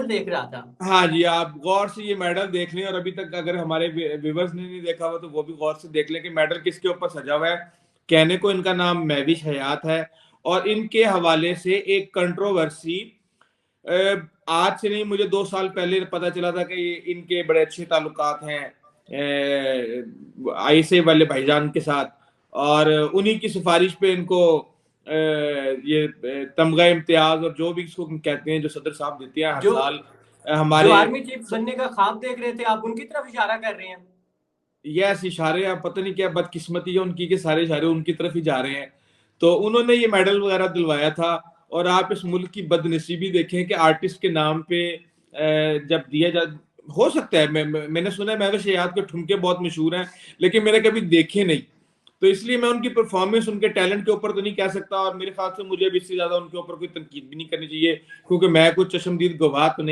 Medal देख रहा था। हाँ जी, आप गौर से ये मेडल देख लें, और अभी तक अगर हमारे व्यूवर्स ने नहीं देखा हुआ तो वो भी गौर से देख लें कि मेडल किसके ऊपर सजा हुआ है। कहने को इनका नाम महविश हयात है, और इनके हवाले से एक कंट्रोवर्सी आज से नहीं, मुझे 2 साल पहले पता चला था कि इनके बड़े अच्छे ताल्लुकात हैं आईएसए वाले भाईजान के साथ, और उन्हीं की सिफारिश पे इनको ये तमगा इम्तियाज और जो भी इसको कहते हैं, जो सदर साहब देते हैं हर जो साल जो हमारे। आर्मी चीफ बनने का ख्वाब देख रहे थे, आप उनकी तरफ इशारा कर रहे हैं। ये ऐसे इशारे, आप पता नहीं क्या बदकिस्मती है उनकी के सारे इशारे उनकी तरफ ही जा रहे हैं। तो उन्होंने ये मेडल वगैरह दिलवाया था। और आप इस मुल्क की बदनसीबी देखें कि आर्टिस्ट के नाम पे जब दिया जा, हो सकता है मैंने सुना है महविश हयात के ठुमके बहुत मशहूर हैं, लेकिन मैंने कभी देखे नहीं। तो इसलिए मैं उनकी परफॉर्मेंस, उनके टैलेंट के ऊपर तो नहीं कह सकता, और मेरे ख्याल से मुझे भी इससे ज्यादा उनके ऊपर कोई तनकीद भी नहीं करनी चाहिए, क्योंकि मैं कुछ चश्मदीद गवाह तो नहीं।